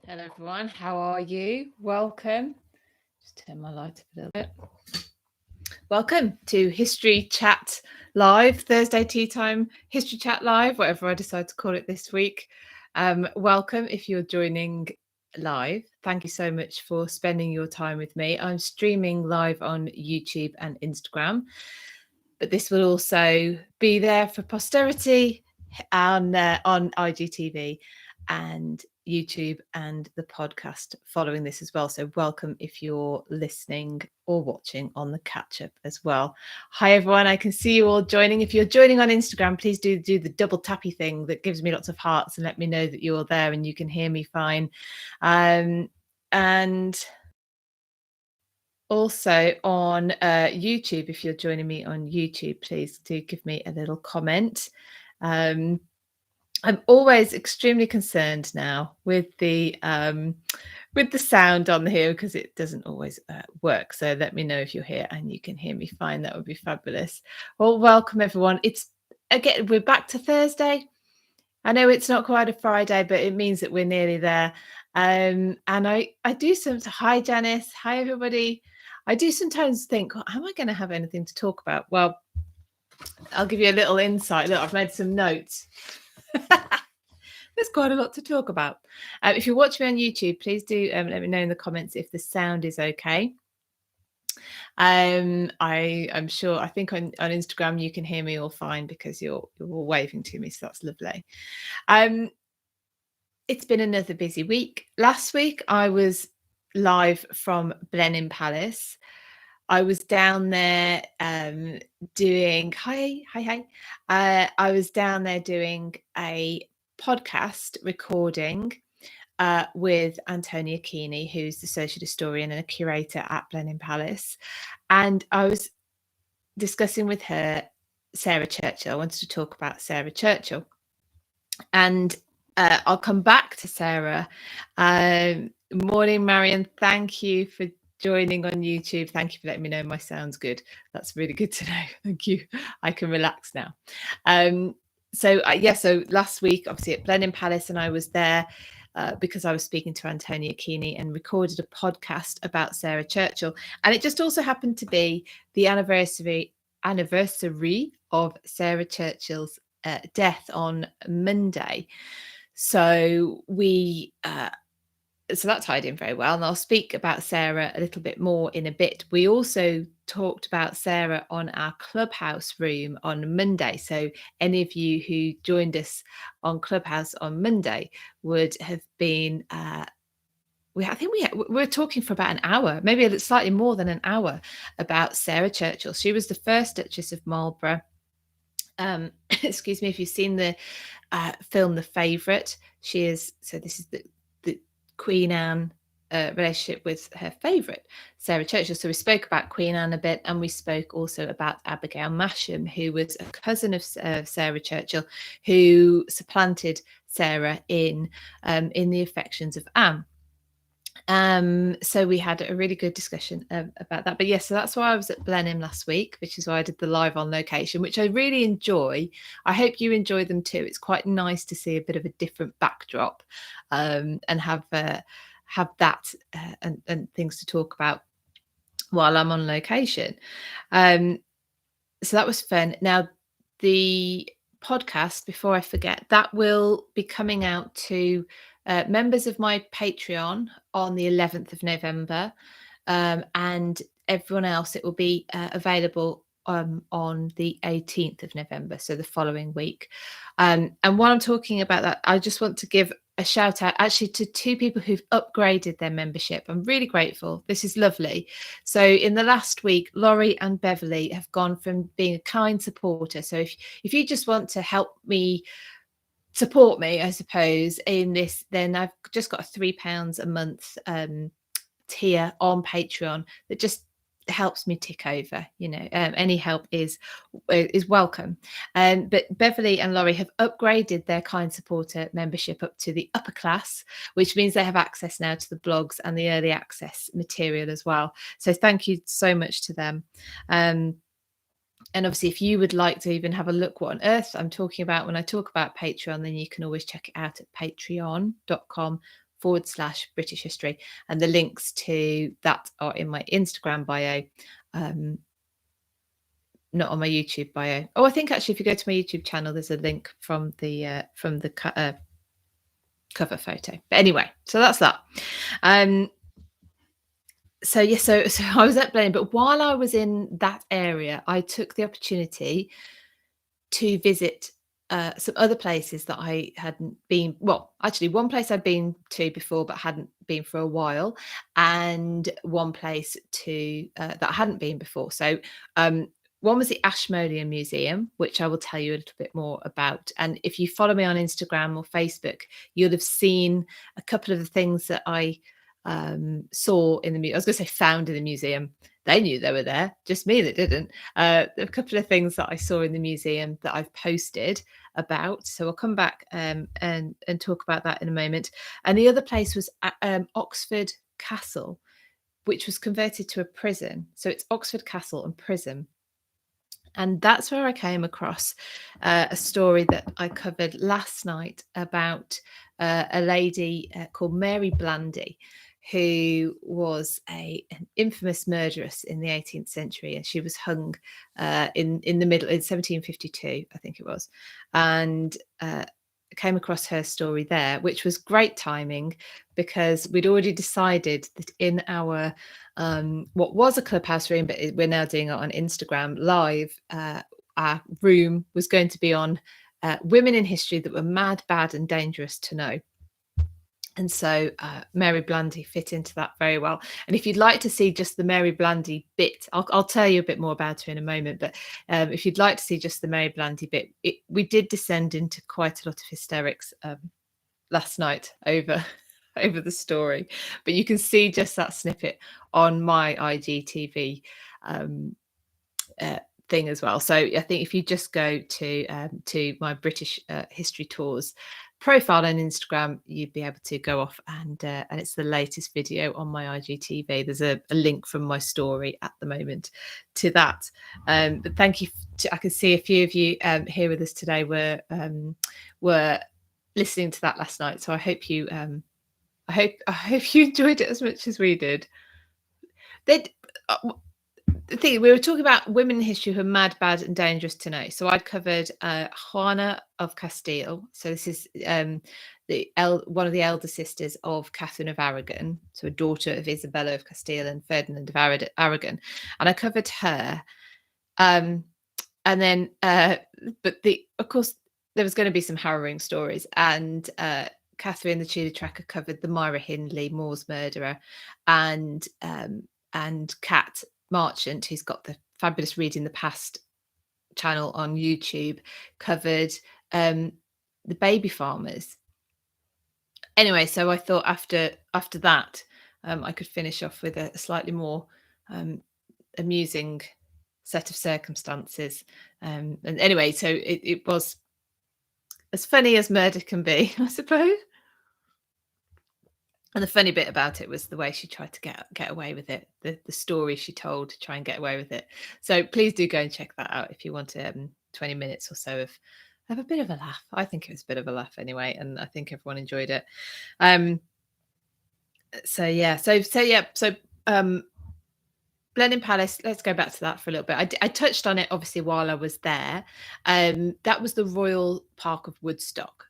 Hello everyone, how are you? Welcome. Just turn my light up a little bit. Welcome to History Chat Live, Thursday Tea Time History Chat Live, whatever I decide to call it this week. Welcome if you're joining live. Thank you so much for spending your time with me. I'm streaming live on YouTube and Instagram, but this will also be there for posterity on IGTV and YouTube and the podcast following this as well. So welcome if you're listening or watching on the catch up as well. Hi everyone, I can see you all joining. If you're joining on Instagram, please do the double tappy thing that gives me lots of hearts and let me know that you're there and you can hear me fine. And also on YouTube, if you're joining me on YouTube, please do give me a little comment. I'm always extremely concerned now with the sound on here because it doesn't always work. So let me know if you're here and you can hear me fine. That would be fabulous. Well, welcome everyone. We're back to Thursday. I know it's not quite a Friday, but it means that we're nearly there. And I do hi Janice, hi everybody. I do sometimes think, am I going to have anything to talk about? Well, I'll give you a little insight. Look, I've made some notes. There's quite a lot to talk about. If you're watching me on YouTube, please do let me know in the comments if the sound is okay. I'm sure, I think on Instagram you can hear me all fine because you're all waving to me, so that's lovely. It's been another busy week. Last week I was live from Blenheim Palace. I was down there doing I was down there doing a podcast recording with Antonia Keeney, who's the social historian and a curator at Blenheim Palace. And I was discussing with her Sarah Churchill. I wanted to talk about Sarah Churchill. And I'll come back to Sarah. Morning, Marion. Thank you for joining on YouTube. Thank you for letting me know my sound's good. That's really good to know. Thank you. I can relax now. So last week, obviously at Blenheim Palace, and I was there because I was speaking to Antonia Keeney and recorded a podcast about Sarah Churchill. And it just also happened to be the anniversary of Sarah Churchill's death on Monday. So so that tied in very well, and I'll speak about Sarah a little bit more in a bit. We also talked about Sarah on our Clubhouse Room on Monday. So any of you who joined us on Clubhouse on Monday would have been we're talking for about an hour, maybe slightly more than an hour, about Sarah Churchill. She was the first Duchess of Marlborough. Excuse me, if you've seen the film The Favourite, she is, so this is the Queen Anne relationship with her favourite, Sarah Churchill. So we spoke about Queen Anne a bit, and we spoke also about Abigail Masham, who was a cousin of Sarah Churchill, who supplanted Sarah in the affections of Anne. So we had a really good discussion about that. But yes, so that's why I was at Blenheim last week, which is why I did the live on location, which I really enjoy. I hope you enjoy them too. It's quite nice to see a bit of a different backdrop and have that and things to talk about while I'm on location. So that was fun. Now, the podcast, before I forget, that will be coming out to members of my Patreon on the 11th of November, and everyone else, it will be available on the 18th of November, so the following week. And while I'm talking about that, I just want to give a shout out actually to two people who've upgraded their membership. I'm really grateful. This is lovely. So in the last week, Laurie and Beverly have gone from being a kind supporter. So if you just want to help me, support me, I suppose, in this, then I've just got a £3 a month tier on Patreon that just helps me tick over. Any help is welcome. But Beverly and Laurie have upgraded their kind supporter membership up to the upper class, which means they have access now to the blogs and the early access material as well. So thank you so much to them. And obviously, if you would like to even have a look what on earth I'm talking about when I talk about Patreon, then you can always check it out at patreon.com /British history. And the links to that are in my Instagram bio, not on my YouTube bio. Oh, I think actually if you go to my YouTube channel, there's a link from the cover photo. But anyway, so that's that. So yeah, so I was at Blenheim, but while I was in that area, I took the opportunity to visit some other places that I hadn't been. Well, actually, one place I'd been to before but hadn't been for a while, and one place to that I hadn't been before. So one was the Ashmolean Museum, which I will tell you a little bit more about. And if you follow me on Instagram or Facebook, you'll have seen a couple of the things that I saw in the I was going to say found in the museum. They knew they were there, just me that didn't. A couple of things that I saw in the museum that I've posted about. So I'll come back and talk about that in a moment. And the other place was Oxford Castle, which was converted to a prison. So it's Oxford Castle and prison. And that's where I came across a story that I covered last night about a lady called Mary Blandy, who was an infamous murderess in the 18th century, and she was hung in the middle in 1752, I think it was, and came across her story there, which was great timing because we'd already decided that in our what was a Clubhouse room, but we're now doing it on Instagram live. Our room was going to be on women in history that were mad, bad, and dangerous to know. And so Mary Blandy fit into that very well. And if you'd like to see just the Mary Blandy bit, I'll tell you a bit more about her in a moment. But if you'd like to see just the Mary Blandy bit, we did descend into quite a lot of hysterics last night over the story. But you can see just that snippet on my IGTV thing as well. So I think if you just go to my British History Tours profile on Instagram, you'd be able to go off and it's the latest video on my IGTV. There's a link from my story at the moment to that. But thank you. I can see a few of you here with us today were listening to that last night. So I hope you I hope you enjoyed it as much as we did. The thing we were talking about women in history who are mad, bad, and dangerous to know. So I'd covered Juana of Castile. So this is one of the elder sisters of Catherine of Aragon, so a daughter of Isabella of Castile and Ferdinand of Aragon, and I covered her. And then, but of course, there was going to be some harrowing stories, and Catherine the Tudor Tracker covered the Myra Hindley Moors murderer, and Kat Marchant, who's got the fabulous Reading the Past channel on YouTube, covered the baby farmers. Anyway, so I thought after that, I could finish off with a slightly more amusing set of circumstances. And anyway, so it was as funny as murder can be, I suppose. And the funny bit about it was the way she tried to get away with it, the story she told to try and get away with it. So please do go and check that out if you want 20 minutes or so of a bit of a laugh. I think it was a bit of a laugh anyway, and I think everyone enjoyed it. So Blenheim Palace, let's go back to that for a little bit. I touched on it obviously while I was there. That was the Royal Park of Woodstock.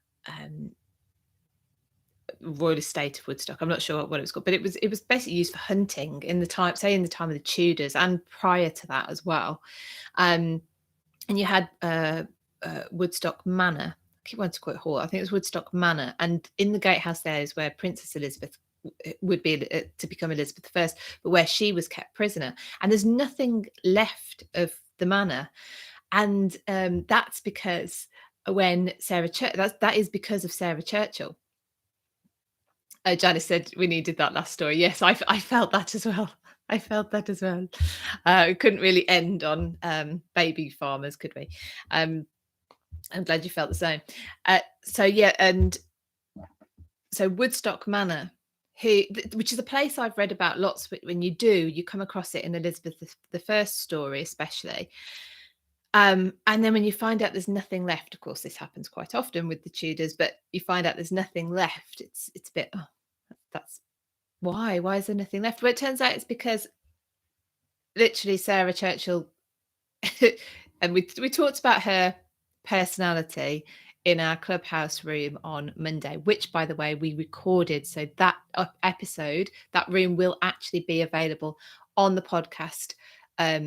Royal Estate of Woodstock. I'm not sure what it was called, but it was basically used for hunting in the time of the Tudors and prior to that as well. And you had Woodstock Manor. I keep wanting to call it Hall. I think it was Woodstock Manor, and in the gatehouse there is where Princess Elizabeth would be to become Elizabeth I, but where she was kept prisoner. And there's nothing left of the manor, and that's because when that is because of Sarah Churchill. Janice said we needed that last story. Yes, I felt that as well. I felt that as well. We couldn't really end on baby farmers, could we? I'm glad you felt the same. So Woodstock Manor, which is a place I've read about lots. When you come across it in Elizabeth I story, especially. And then when you find out there's nothing left, of course, this happens quite often with the Tudors, but you find out there's nothing left. It's a bit, Why? Why is there nothing left? Well, it turns out it's because literally Sarah Churchill, and we talked about her personality in our Clubhouse room on Monday, which, by the way, we recorded. So that episode, that room will actually be available on the podcast, a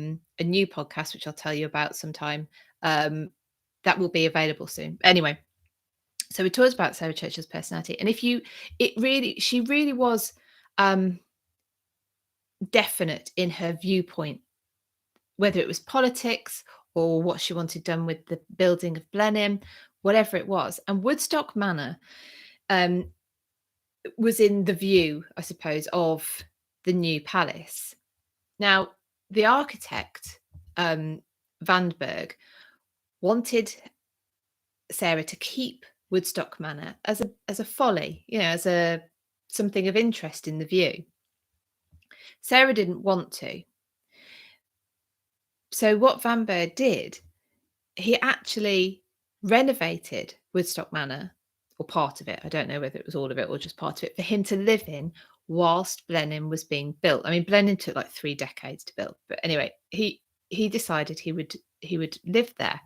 new podcast, which I'll tell you about sometime. That will be available soon. Anyway, so we talked about Sarah Churchill's personality, and she really was definite in her viewpoint, whether it was politics or what she wanted done with the building of Blenheim, whatever it was. And Woodstock Manor was in the view, I suppose, of the new palace. Now, the architect, Vandenberg, wanted Sarah to keep Woodstock Manor as a folly, as something of interest in the view. Sarah didn't want to. So what Vandenberg did, he actually renovated Woodstock Manor, or part of it. I don't know whether it was all of it or just part of it, for him to live in whilst Blenheim was being built. I mean, Blenheim took like 3 decades to build, but anyway, he decided he would live there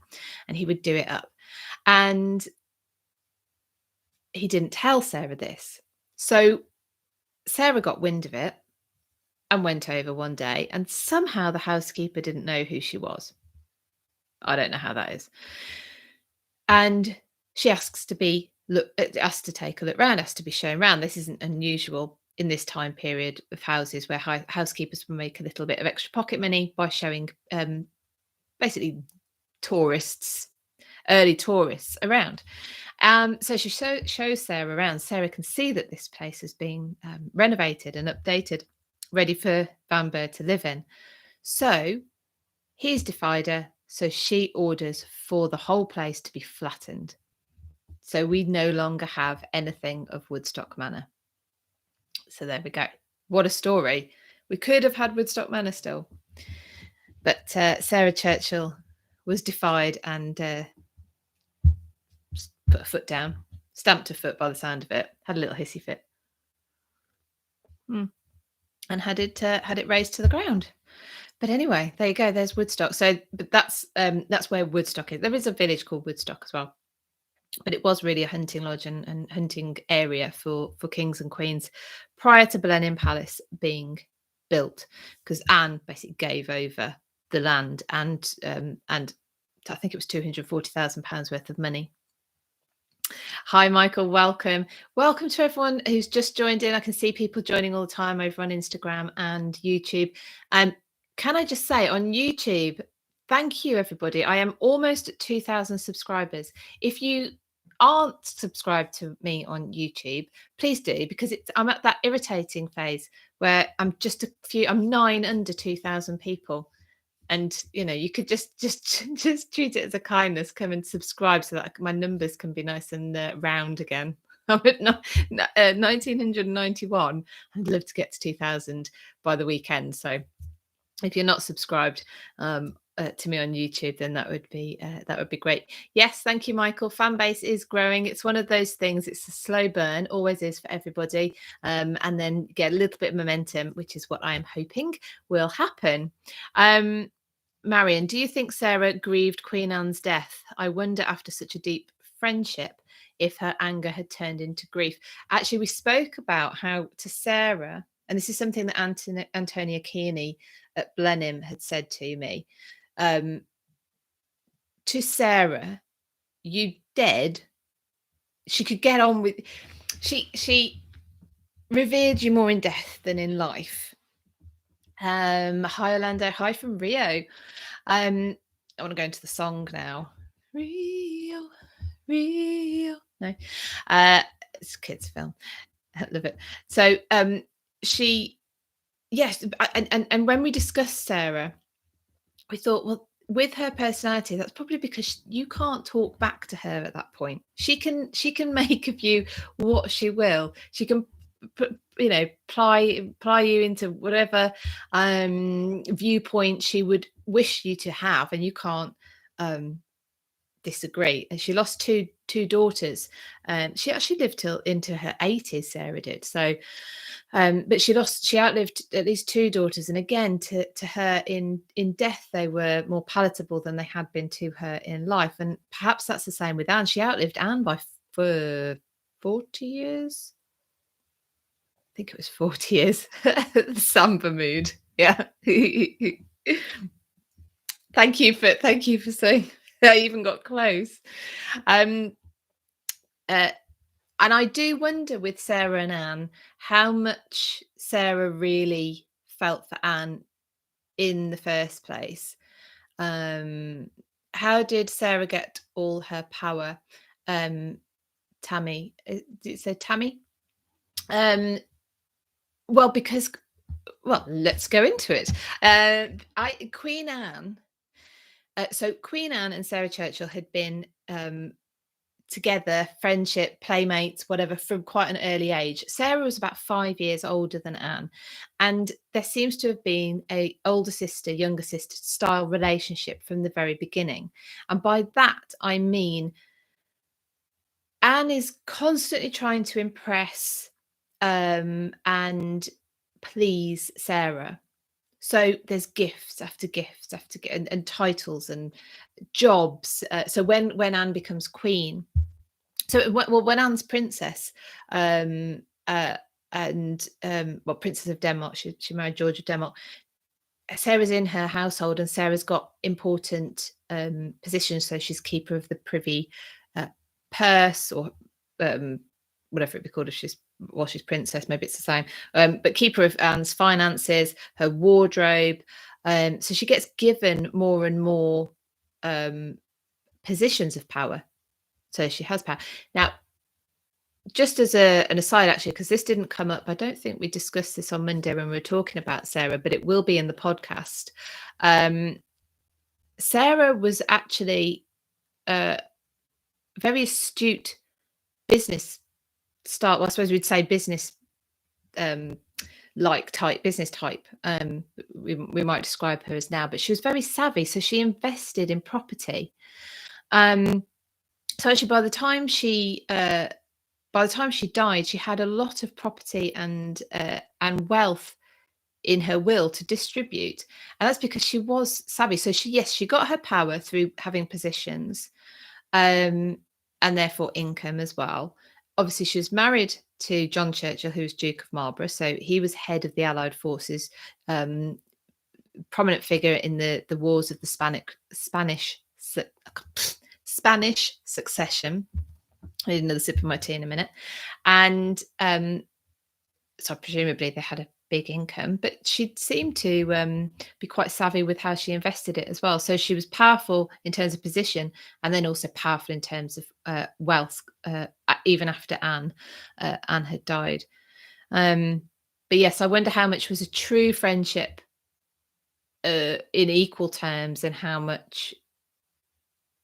and he would do it up. And he didn't tell Sarah this. So Sarah got wind of it and went over one day, and somehow the housekeeper didn't know who she was. I don't know how that is. And she asks to take a look round, asked to be shown round. This isn't unusual in this time period of houses where housekeepers will make a little bit of extra pocket money by showing basically early tourists around. So she shows Sarah around. Sarah can see that this place is being renovated and updated, ready for Vandenberg to live in. So he's defied her. So she orders for the whole place to be flattened. So we no longer have anything of Woodstock Manor. So there we go. What a story. We could have had Woodstock Manor still. But Sarah Churchill was defied and put a foot down, stamped a foot by the sound of it, had a little hissy fit, and had it razed to the ground. But anyway, there you go. There's Woodstock. So, but that's where Woodstock is. There is a village called Woodstock as well, but it was really a hunting lodge and hunting area for kings and queens prior to Blenheim Palace being built, because Anne basically gave over the land and I think it was £240,000 worth of money. Hi, Michael. Welcome to everyone who's just joined in. I can see people joining all the time over on Instagram and YouTube. Can I just say, on YouTube, thank you, everybody. I am almost at 2,000 subscribers. If you aren't subscribed to me on YouTube, please do, because I'm at that irritating phase where I'm 9 under 2,000 people. And you could just treat it as a kindness. Come and subscribe so that my numbers can be nice and round again. I'm at 1,991. I'd love to get to 2,000 by the weekend. So if you're not subscribed to me on YouTube, then that would be great. Yes, thank you, Michael. Fan base is growing. It's one of those things. It's a slow burn, always is for everybody, and then get a little bit of momentum, which is what I am hoping will happen. Marion, do you think Sarah grieved Queen Anne's death? I wonder, after such a deep friendship, if her anger had turned into grief. Actually, we spoke about how to Sarah, and this is something that Antonia Kearney at Blenheim had said to me, to Sarah, you dead. She could get on with, she revered you more in death than in life. Hi Orlando, hi from Rio. I want to go into the song now. Rio. No, it's a kids' film. I love it. So yes, and when we discussed Sarah, we thought, well, with her personality, that's probably because you can't talk back to her at that point. She can make of you what she will. She can ply you into whatever viewpoint she would wish you to have, and you can't disagree. And she lost two daughters. She actually lived till into her 80s, Sarah did. So, but she outlived at least two daughters. And again, to her in death, they were more palatable than they had been to her in life. And perhaps that's the same with Anne. She outlived Anne for 40 years. I think it was 40 years. The Samba mood. Yeah. Thank you for saying I even got close. And I do wonder with Sarah and Anne how much Sarah really felt for Anne in the first place. How did Sarah get all her power? Tammy, did it say Tammy? Well, let's go into it. Queen Anne. So Queen Anne and Sarah Churchill had been together, friendship, playmates, whatever, from quite an early age. Sarah was about 5 years older than Anne, and there seems to have been a older sister, younger sister style relationship from the very beginning. And by that, I mean Anne is constantly trying to impress and please Sarah. So there's gifts after gifts after and titles and jobs. So when Anne becomes queen, when Anne's princess, and Princess of Denmark, she married George of Denmark. Sarah's in her household, and Sarah's got important positions. So she's keeper of the privy purse, or whatever it be called if she's princess. Maybe it's the same. But keeper of Anne's finances, her wardrobe. So she gets given more and more positions of power. So she has power. Now, just as an aside, actually, because this didn't come up, I don't think we discussed this on Monday when we were talking about Sarah, but it will be in the podcast. Sarah was actually a very astute business start. Well, I suppose we'd say business business type. We might describe her as now, but she was very savvy. So she invested in property. So actually, by the time she died, she had a lot of property and wealth in her will to distribute, and that's because she was savvy. So she got her power through having positions, and therefore income as well. Obviously, she was married to John Churchill, who was Duke of Marlborough, so he was head of the Allied forces, prominent figure in the wars of the Spanish succession. I need another sip of my tea in a minute. And so presumably they had a big income, but she seemed to be quite savvy with how she invested it as well. So she was powerful in terms of position, and then also powerful in terms of wealth, even after Anne had died. But yes, I wonder how much was a true friendship in equal terms, and how much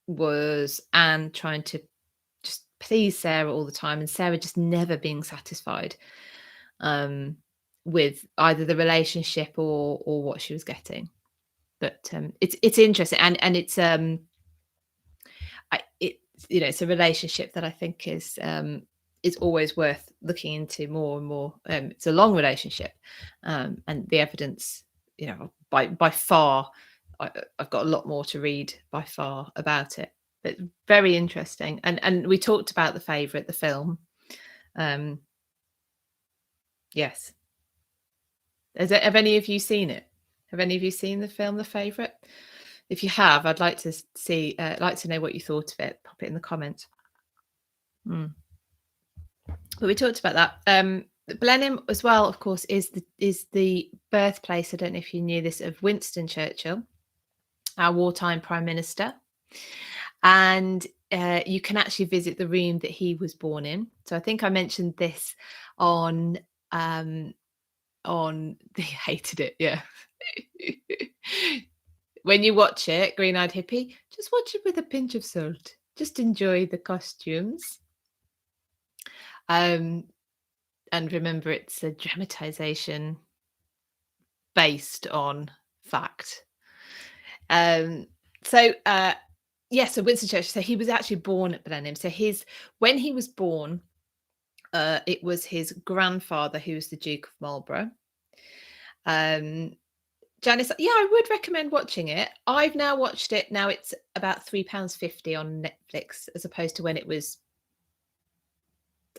was Anne trying to just please Sarah all the time, and Sarah just never being satisfied with either the relationship or what she was getting. But it's interesting, and it's it's a relationship that I think is always worth looking into more and more. It's a long relationship, and the evidence, by far, I've got a lot more to read by far about it. But very interesting, and we talked about The Favourite, the film. Yes. Have any of you seen it? Have any of you seen the film The Favourite? If you have, I'd like to know what you thought of it. Pop it in the comments. But we talked about that. Blenheim as well, of course, is the birthplace, I don't know if you knew this, of Winston Churchill, our wartime Prime Minister. And you can actually visit the room that he was born in. So I think I mentioned this on they hated it, yeah. When you watch it, Green Eyed Hippie, just watch it with a pinch of salt. Just enjoy the costumes. And remember, it's a dramatization based on fact. So Yes, so Winston Churchill. So he was actually born at Blenheim. So when he was born, it was his grandfather who was the Duke of Marlborough. Janice, yeah, I would recommend watching it. I've now watched it. Now it's about £3.50 on Netflix, as opposed to when it was,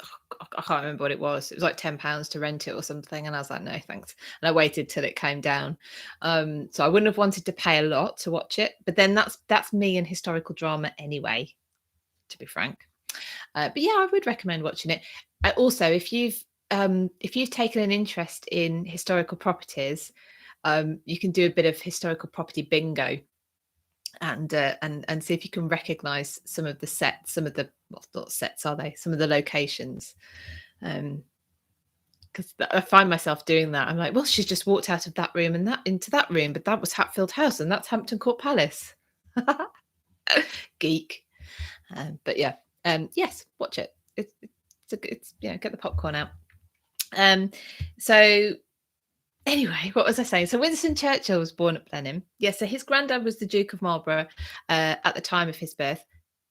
I can't remember what it was. It was like £10 to rent it or something. And I was like, no, thanks. And I waited till it came down. So I wouldn't have wanted to pay a lot to watch it. But then that's me in historical drama anyway, to be frank. But yeah, I would recommend watching it. Also, if you've taken an interest in historical properties, you can do a bit of historical property bingo, and see if you can recognize some of the sets, some of the, well, not sets, are they? Some of the locations. Because I find myself doing that. I'm like, well, she's just walked out of that room and that into that room, but that was Hatfield House and that's Hampton Court Palace. Geek. But yeah, yes, watch it. It's get the popcorn out. So anyway, what was I saying? So Winston Churchill was born at Blenheim. Yes, so his granddad was the Duke of Marlborough at the time of his birth.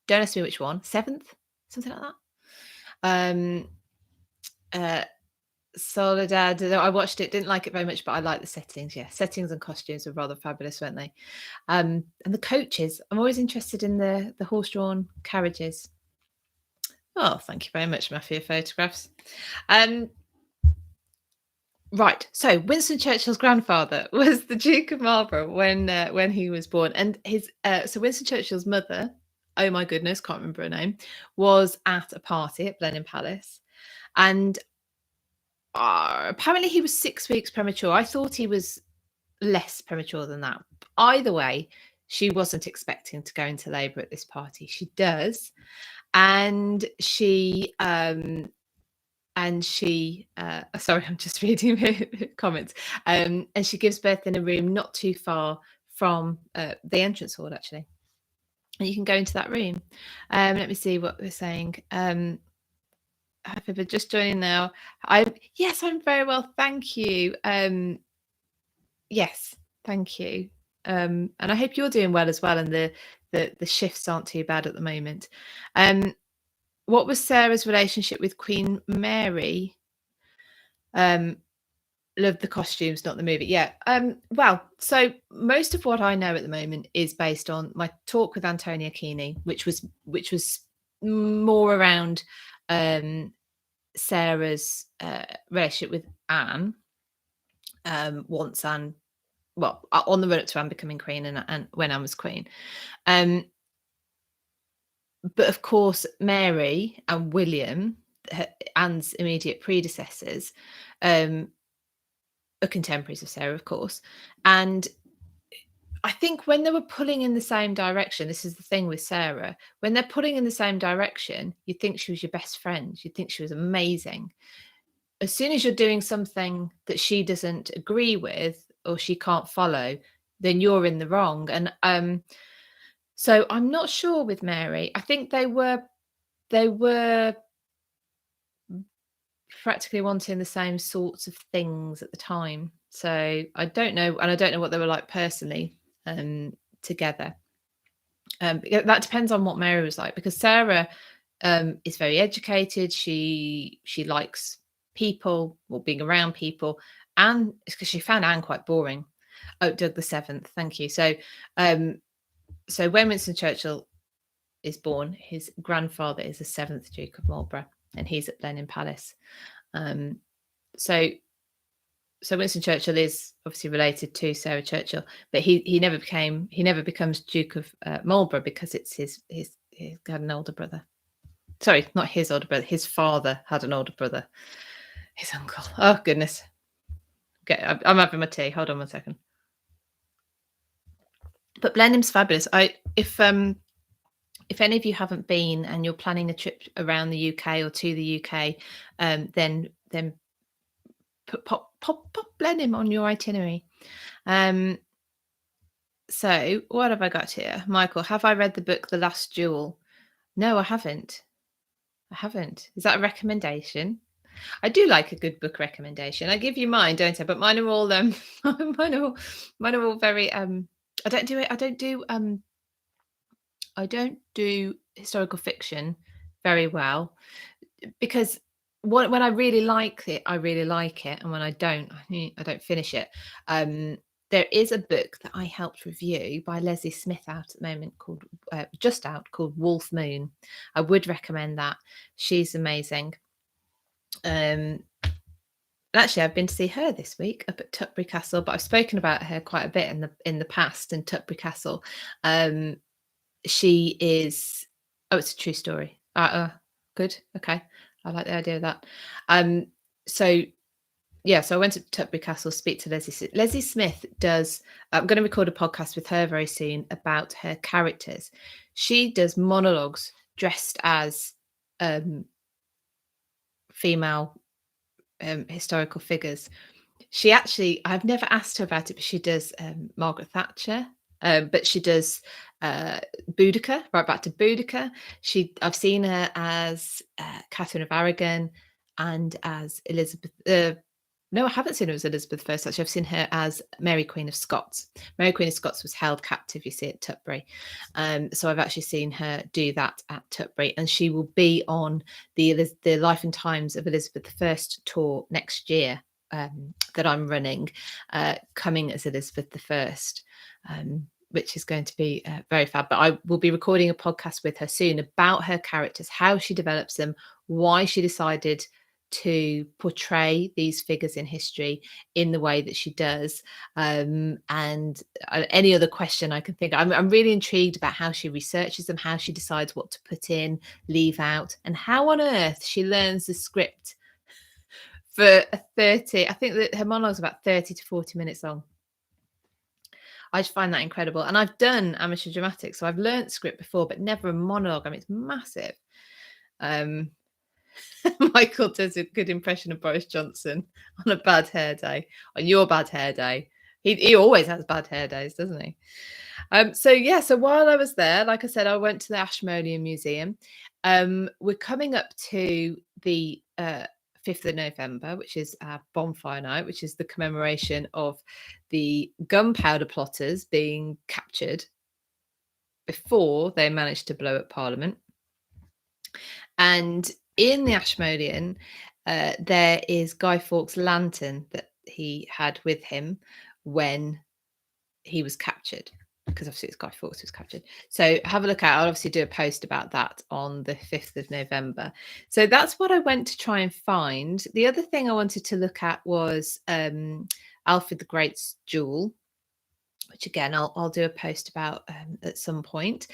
Don't ask me which one, 7th, something like that. Soledad, I watched it, didn't like it very much, but I like the settings. Yeah, settings and costumes were rather fabulous, weren't they? And the coaches, I'm always interested in the horse-drawn carriages. Oh, thank you very much, Matthew, photographs. Right, so Winston Churchill's grandfather was the Duke of Marlborough when he was born, and his so Winston Churchill's mother, oh my goodness, can't remember her name, was at a party at Blenheim Palace, and apparently he was 6 weeks premature. I thought he was less premature than that. Either way, she wasn't expecting to go into labour at this party. She does, and she sorry, I'm just reading the comments. And she gives birth in a room not too far from the entrance hall, actually. And you can go into that room. Let me see what we're saying. But just joining now. Yes, I'm very well, thank you. Yes, thank you. And I hope you're doing well as well, and the shifts aren't too bad at the moment. What was Sarah's relationship with Queen Mary? Loved the costumes, not the movie. Yeah. Well, so most of what I know at the moment is based on my talk with Antonia Keeney, which was more around Sarah's relationship with Anne, once Anne, well, on the run up to Anne becoming queen and when Anne was queen. But of course, Mary and William, Anne's immediate predecessors, are contemporaries of Sarah, of course. And I think when they were pulling in the same direction, this is the thing with Sarah, when they're pulling in the same direction, you'd think she was your best friend. You'd think she was amazing. As soon as you're doing something that she doesn't agree with or she can't follow, then you're in the wrong. And so I'm not sure with Mary. I think they were practically wanting the same sorts of things at the time. So I don't know, and I don't know what they were like personally together. That depends on what Mary was like, because Sarah is very educated. She likes people, or being around people, and it's because she found Anne quite boring. Oh, Doug the Seventh, thank you. So so when Winston Churchill is born, his grandfather is the 7th Duke of Marlborough, and he's at Blenheim Palace. So Winston Churchill is obviously related to Sarah Churchill, but he never becomes Duke of Marlborough, because it's he had an older brother. Sorry, not his older brother. His father had an older brother. His uncle. Oh goodness. Okay, I'm having my tea. Hold on 1 second. But Blenheim's fabulous. If any of you haven't been and you're planning a trip around the UK or to the UK, then pop Blenheim on your itinerary. So what have I got here? Michael, have I read the book The Last Duel? No, I haven't. Is that a recommendation? I do like a good book recommendation. I give you mine, don't I? But mine are all mine are all very I don't do I don't do historical fiction very well because when I really like it, I really like it, and when I don't, I don't finish it. There is a book that I helped review by Leslie Smith out at the moment called just out called Wolf Moon. I would recommend that. She's amazing. Um, Actually, I've been to see her this week up at Tutbury Castle, but I've spoken about her quite a bit in the past in Tutbury Castle. She is. Oh, it's a true story. Good. Okay, I like the idea of that. So yeah, so I went to Tutbury Castle to speak to Leslie. Leslie Smith does. I'm going to record a podcast with her very soon about her characters. She does monologues dressed as female historical figures. She actually, I've never asked her about it, but she does Margaret Thatcher, but she does Boudica, right back to Boudica. I've seen her as Catherine of Aragon and as Elizabeth. No, I haven't seen her as Elizabeth I. Actually, I've seen her as Mary Queen of Scots. Mary Queen of Scots was held captive, you see, at Tutbury. So I've actually seen her do that at Tutbury, and she will be on the Life and Times of Elizabeth I tour next year. That I'm running, coming as Elizabeth I, which is going to be very fab. But I will be recording a podcast with her soon about her characters, how she develops them, why she decided to portray these figures in history in the way that she does, and any other question I can think of. I'm really intrigued about how she researches them, how she decides what to put in, leave out, and how on earth she learns the script for a 30, I think that her monologue is about 30 to 40 minutes long. I just find that incredible. And I've done amateur dramatics, so I've learnt script before, but never a monologue. I mean, it's massive. Michael does a good impression of Boris Johnson on a bad hair day, on your bad hair day. He always has bad hair days, doesn't he? So while I was there, like I said, I went to the Ashmolean Museum. We're coming up to the 5th of November, which is our Bonfire Night, which is the commemoration of the gunpowder plotters being captured before they managed to blow up Parliament. And in the Ashmolean, there is Guy Fawkes' lantern that he had with him when he was captured, because obviously it's Guy Fawkes who was captured. So have a look at. I'll obviously do a post about that on the 5th of November. So that's what I went to try and find. The other thing I wanted to look at was Alfred the Great's jewel, which again I'll do a post about at some point.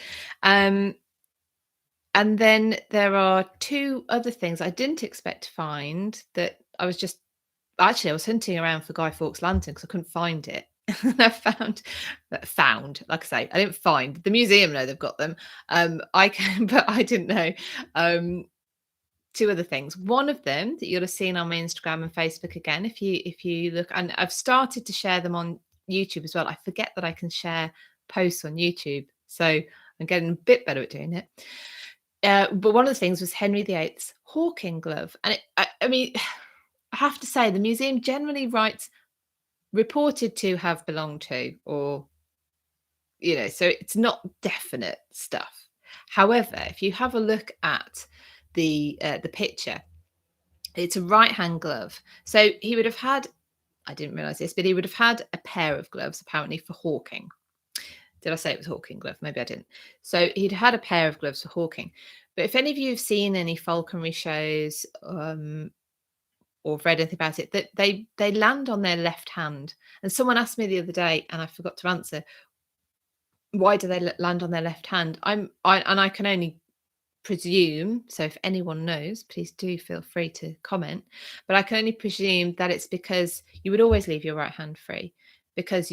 And then there are two other things I didn't expect to find that I was hunting around for Guy Fawkes' lantern because I couldn't find it. I found, like I say, I didn't find. The museum know they've got them. I can, but I didn't know. Two other things. One of them that you'll have seen on my Instagram and Facebook again, if you look, and I've started to share them on YouTube as well. I forget that I can share posts on YouTube, so I'm getting a bit better at doing it. But one of the things was Henry VIII's hawking glove, and I mean, I have to say the museum generally writes reported to have belonged to, or so it's not definite stuff. However, if you have a look at the picture, it's a right-hand glove. So he would have had, I didn't realize this, but he would have had a pair of gloves apparently for hawking. Did I say it was hawking glove? Maybe I didn't. So he'd had a pair of gloves for hawking. But if any of you have seen any falconry shows or read anything about it, that they land on their left hand. And someone asked me the other day, and I forgot to answer, why do they land on their left hand? I can only presume, so if anyone knows, please do feel free to comment, but I can only presume that it's because you would always leave your right hand free, because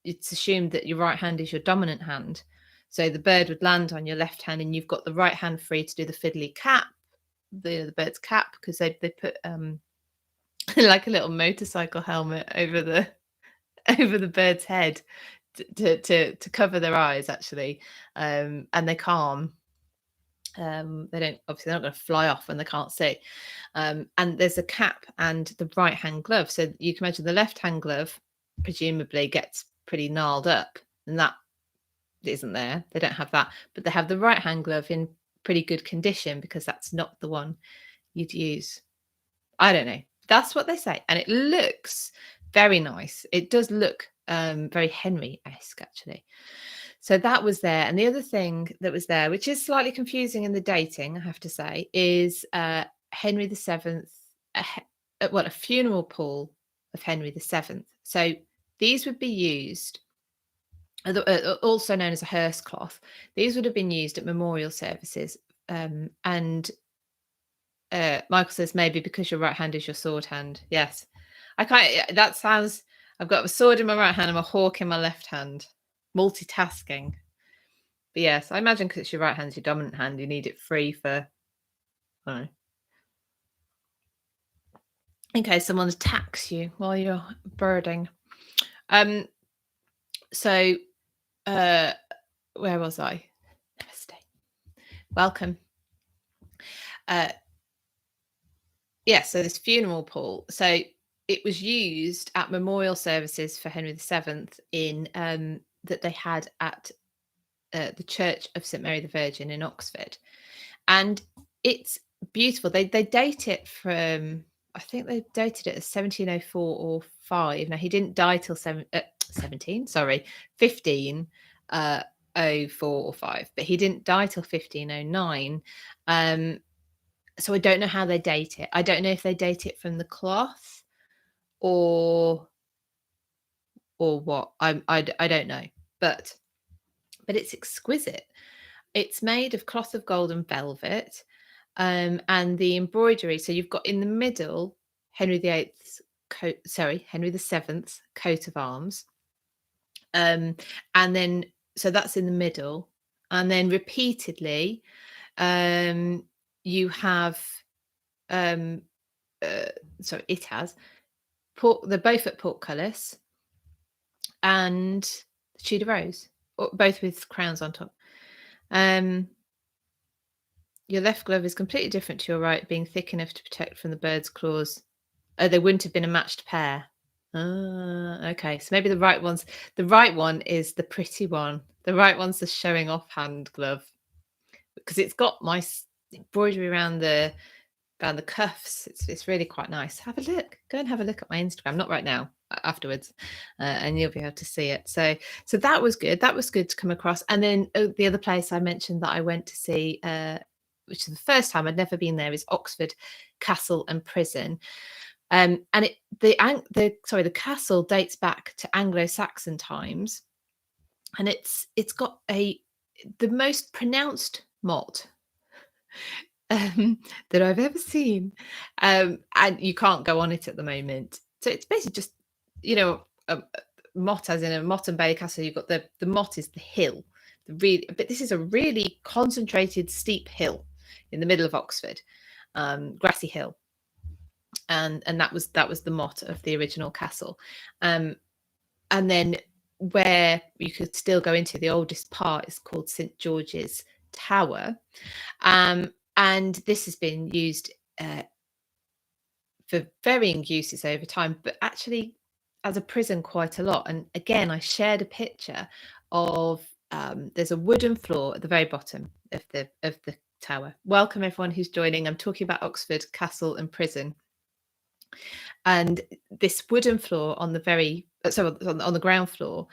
it's assumed that your right hand is your dominant hand. So the bird would land on your left hand and you've got the right hand free to do the fiddly cap, the bird's cap, because they put like a little motorcycle helmet over the bird's head to cover their eyes, actually, and they calm. They don't, obviously they're not going to fly off when they can't see. And there's a cap and the right hand glove, so you can imagine the left hand glove presumably gets pretty gnarled up, and that isn't there. They don't have that, but they have the right hand glove in pretty good condition because that's not the one you'd use. I don't know. That's what they say, and it looks very nice. It does look very Henry-esque, actually. So that was there, and the other thing that was there, which is slightly confusing in the dating, I have to say, is Henry VII, a funeral pall of Henry VII. So these would be used, also known as a hearse cloth. These would have been used at memorial services, and Michael says maybe because your right hand is your sword hand. Yes, I can't. That sounds. I've got a sword in my right hand and a hawk in my left hand. Multitasking. But yes, I imagine because it's your right hand's your dominant hand, you need it free for. I don't know, in case someone attacks you while you're birding. So, where was I? Namaste. Welcome. So this funeral pall. So it was used at memorial services for Henry VII in that they had at the Church of St Mary the Virgin in Oxford, and it's beautiful. They date it from, I think they dated it as 1704 or 5. Now he didn't die till 1504 or 5, but he didn't die till 1509. So I don't know how they date it. I don't know if they date it from the cloth or what. I don't know, but it's exquisite. It's made of cloth of gold and velvet, and the embroidery. So you've got in the middle Henry VIII's coat. Sorry, Henry VII's coat of arms, and then so that's in the middle, and then repeatedly, you have. So it has they're both at portcullis and the Tudor rose, both with crowns on top. Your left glove is completely different to your right, being thick enough to protect from the bird's claws. Oh, they wouldn't have been a matched pair. Okay, so maybe the right one is the pretty one. The right one's the showing off hand glove, because it's got nice embroidery around the cuffs. It's really quite nice. Have a look. Go and have a look at my Instagram. Not right now, afterwards, and you'll be able to see it. So that was good. That was good to come across. And then the other place I mentioned that I went to see, which is the first time I'd never been there, is Oxford Castle and Prison. And the castle dates back to Anglo-Saxon times, and it's got the most pronounced motte that I've ever seen, and you can't go on it at the moment. So it's basically just, a motte, as in a motte and bay castle. You've got the motte is the hill, but this is a really concentrated steep hill in the middle of Oxford, grassy hill, and that was the motte of the original castle, and then where you could still go into the oldest part is called St George's Tower. And this has been used for varying uses over time, but actually as a prison quite a lot. And again, I shared a picture of there's a wooden floor at the very bottom of the tower. Welcome everyone who's joining. I'm talking about Oxford Castle and Prison. And this wooden floor on the on the ground floor,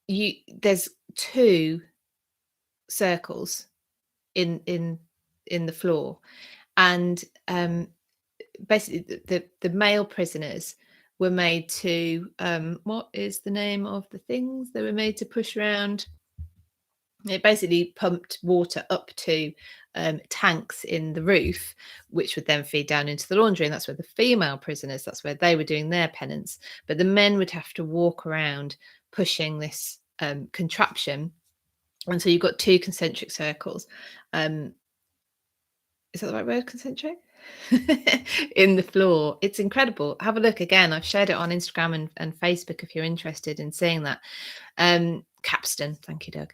there's 2 circles in the floor, and basically the male prisoners were made to what is the name of the things they were made to push around? It basically pumped water up to tanks in the roof, which would then feed down into the laundry, and that's where the female prisoners, that's where they were doing their penance. But the men would have to walk around pushing this contraption, and so you've got 2 concentric circles. Is that the right word, concentric? In the floor. It's incredible. Have a look again. I've shared it on Instagram and Facebook if you're interested in seeing that. Capstan, thank you, Doug.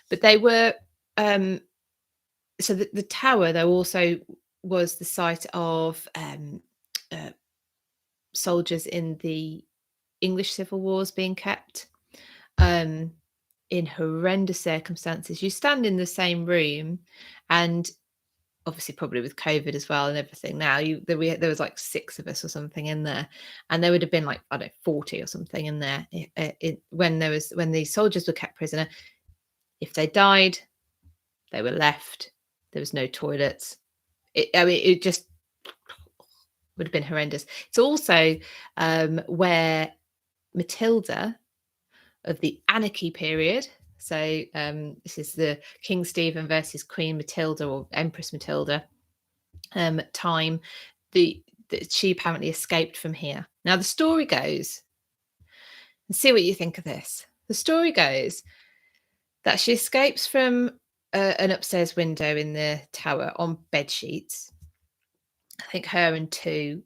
But they were so the tower, though, also was the site of soldiers in the English Civil Wars being kept. in horrendous circumstances. You stand in the same room, and obviously probably with COVID as well and everything now, there was like 6 of us or something in there, and there would have been like, I don't know, 40 or something in there when the soldiers were kept prisoner. If they died, they were left. There was no toilets. It just would have been horrendous. It's also where Matilda of the anarchy period. So this is the King Stephen versus Queen Matilda, or Empress Matilda time. She apparently escaped from here. Now the story goes, and see what you think of this. The story goes that she escapes from an upstairs window in the tower on bed sheets. I think her and 2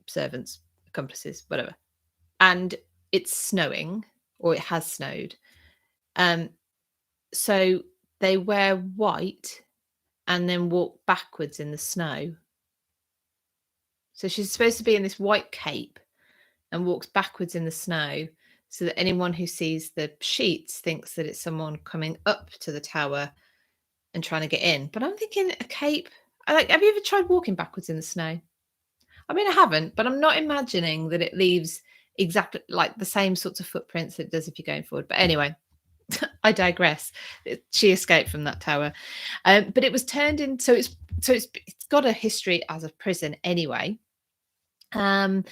servants, accomplices, whatever. And it's snowing, or it has snowed. So they wear white and then walk backwards in the snow. So she's supposed to be in this white cape and walks backwards in the snow, so that anyone who sees the sheets thinks that it's someone coming up to the tower and trying to get in. But I'm thinking, a cape. Have you ever tried walking backwards in the snow? I mean, I haven't, but I'm not imagining that it leaves exactly like the same sorts of footprints that it does if you're going forward. But anyway, I digress. She escaped from that tower, but it was turned into. It's got a history as a prison anyway, and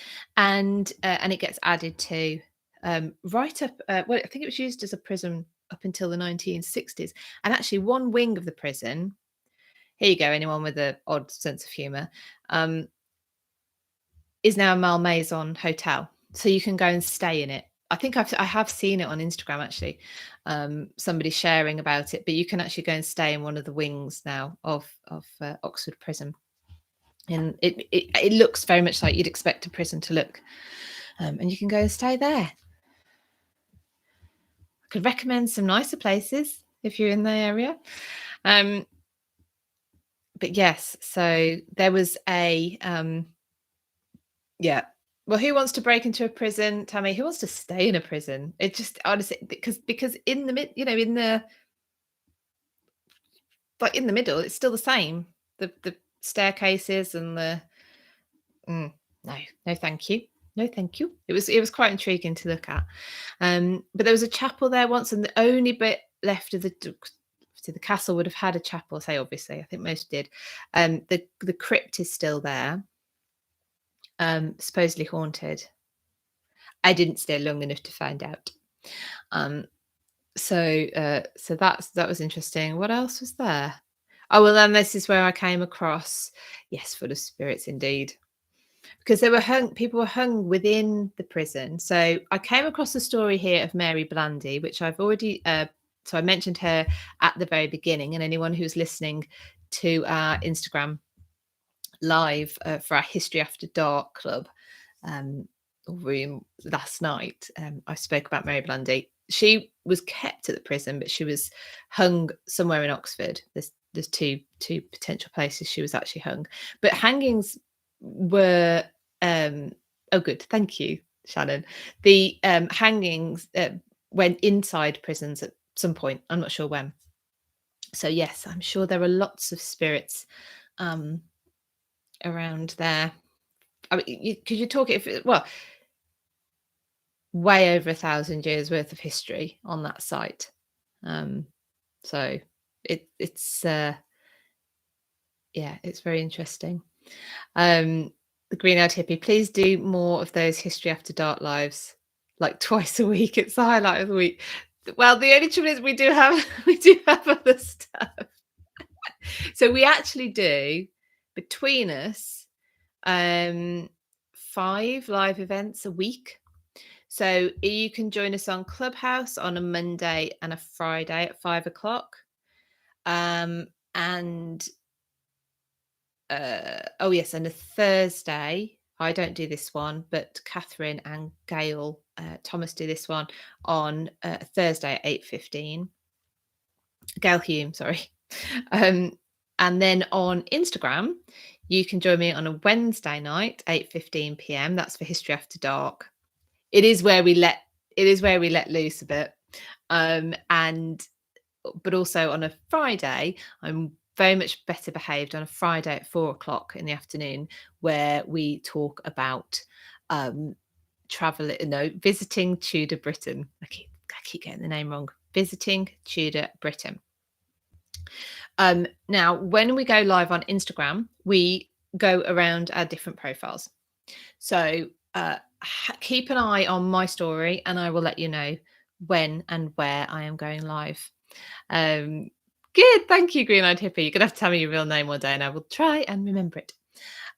it gets added to right up. Well, I think it was used as a prison up until the 1960s, and actually one wing of the prison. Here you go. Anyone with an odd sense of humour. Is now a Malmaison hotel, so you can go and stay in it. I think I have seen it on Instagram actually, somebody sharing about it. But you can actually go and stay in one of the wings now of Oxford Prison, and it looks very much like you'd expect a prison to look, and you can go and stay there. I could recommend some nicer places if you're in the area. But yes, so there was a yeah. Well, who wants to break into a prison? Tell me, who wants to stay in a prison? It just honestly, because in the mid, in the in the middle, it's still the same. The staircases and the no, thank you. No, thank you. It was quite intriguing to look at. But there was a chapel there once, and the only bit left of the castle would have had a chapel. Say, obviously, I think most did. The crypt is still there. Supposedly haunted. I didn't stay long enough to find out. So that was interesting. What else was there? Oh, well, then this is where I came across, yes, full of spirits indeed, because people were hung within the prison. So I came across the story here of Mary Blandy, which I've already so I mentioned her at the very beginning, and anyone who's listening to our Instagram live for our History After Dark club room last night, I spoke about Mary Blandy. She was kept at the prison, but she was hung somewhere in Oxford. There's two potential places she was actually hung, but hangings were oh good, thank you, Shannon. The hangings went inside prisons at some point. I'm not sure when. So yes, I'm sure there are lots of spirits around there. I mean, because you talk it well, way over 1,000 years worth of history on that site. So it's it's very interesting. The Green-Eyed Hippie, please do more of those History After Dark lives, like twice a week. It's the highlight of the week. Well, the only trouble is we do have other stuff. So we actually do, between us, 5 live events a week. So you can join us on Clubhouse on a Monday and a Friday at 5 o'clock. And oh yes, and a Thursday. I don't do this one, but Catherine and Gail Thomas do this one on Thursday at 8:15. Gail Hume, sorry. And then on Instagram, you can join me on a Wednesday night, 8:15 p.m. That's for History After Dark. It is where we let loose a bit. But also on a Friday, I'm very much better behaved on a Friday at 4 o'clock in the afternoon, where we talk about visiting Tudor Britain. I keep getting the name wrong. Visiting Tudor Britain. Now, when we go live on Instagram, we go around our different profiles. So keep an eye on my story, and I will let you know when and where I am going live. Good, thank you, Green Eyed Hippie. You're gonna have to tell me your real name one day, and I will try and remember it.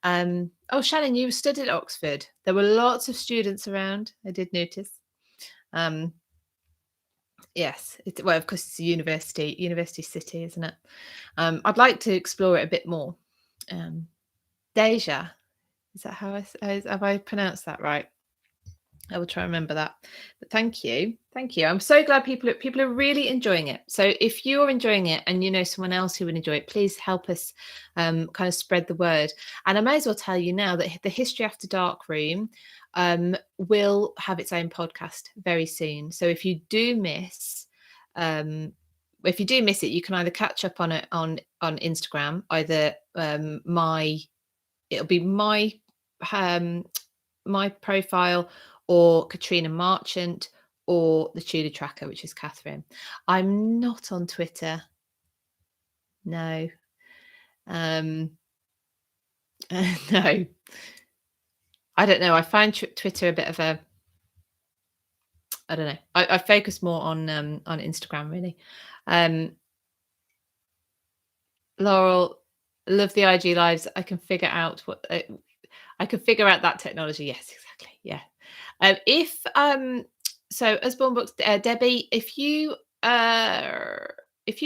Oh, Shannon, you studied at Oxford. There were lots of students around. I did notice. Yes, well, of course, it's a university city, isn't it? I'd like to explore it a bit more. Deja, is that how have I pronounced that right? I will try and remember that. But thank you. I'm so glad people are really enjoying it. So if you're enjoying it and you know someone else who would enjoy it, please help us kind of spread the word. And I may as well tell you now that the History After Dark room will have its own podcast very soon. So if you do miss it, you can either catch up on it on Instagram, either it'll be my profile, or Katrina Marchant, or the Tudor Tracker, which is Catherine. I'm not on Twitter. No. No. I don't know. I find Twitter a bit of a, I don't know. I focus more on Instagram, really. Laurel, love the IG lives. I can figure out that technology. Yes, exactly. Yeah. So Usborne Books, Debbie, if you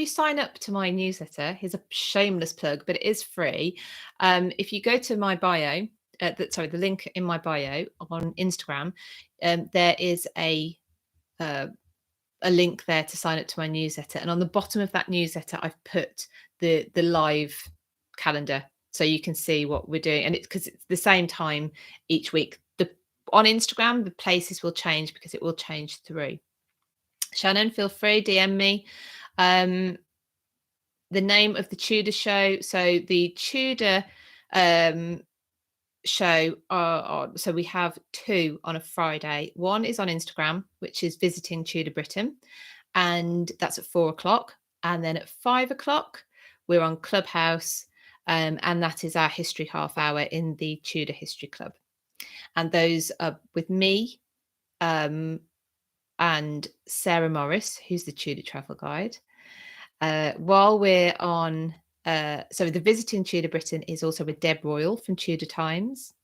sign up to my newsletter, here's a shameless plug, but it is free. If you go to my bio, the link in my bio on Instagram, there is a link there to sign up to my newsletter, and on the bottom of that newsletter, I've put the live calendar, so you can see what we're doing, and it's because it's the same time each week. On Instagram, the places will change because it will change through. Shannon, feel free, DM me. The name of the Tudor show. So the Tudor show so we have two on a Friday. One is on Instagram, which is Visiting Tudor Britain, and that's at 4 o'clock. And then at 5 o'clock, we're on Clubhouse, and that is our history half hour in the Tudor History Club. And those are with me and Sarah Morris, who's the Tudor travel guide. While we're on, so the Visiting Tudor Britain is also with Deb Royal from Tudor Times.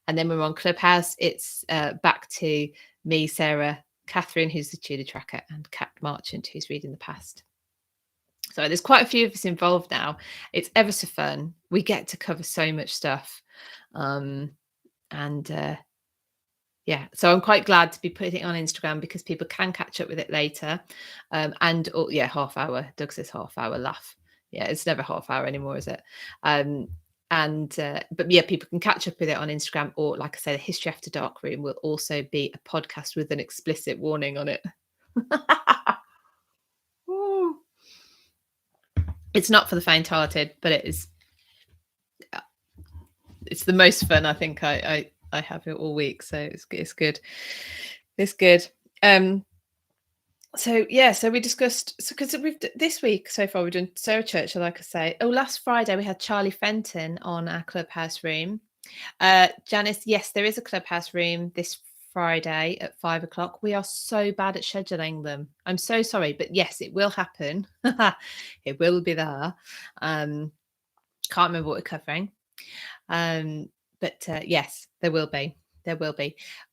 And then we're on Clubhouse. It's back to me, Sarah, Catherine, who's the Tudor Tracker, and Cat Marchant, who's reading the past. So there's quite a few of us involved now. It's ever so fun. We get to cover so much stuff. Yeah, so I'm quite glad to be putting it on Instagram because people can catch up with it later. Half hour. Doug says half hour, laugh. Yeah, it's never half hour anymore, is it? But yeah, people can catch up with it on Instagram, or like I say, the History After Dark room will also be a podcast with an explicit warning on it. It's not for the faint-hearted, but it's the most fun I think I have it all week, so it's good. It's good. So we discussed, because we've this week so far we've done Sarah Churchill, like I say. Oh, last Friday we had Charlie Fenton on our Clubhouse room. Janice, yes, there is a Clubhouse room this Friday at 5 o'clock. We are so bad at scheduling them. I'm so sorry, but yes, it will happen. It will be there. Can't remember what we're covering. But yes, there will be.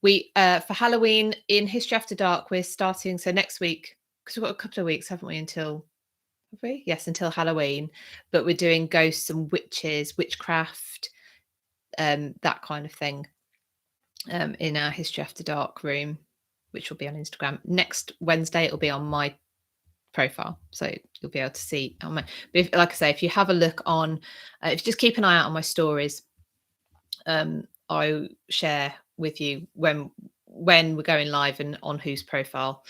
We for Halloween in History After Dark, we're starting, so next week, because we've got a couple of weeks, haven't we, until Halloween, but we're doing ghosts and witches, witchcraft, that kind of thing, in our History After Dark room, which will be on Instagram. Next Wednesday it'll be on my profile, so you'll be able to see on my, like I say, if you have a look on, if you just keep an eye out on my stories, I share with you when we're going live and on whose profile.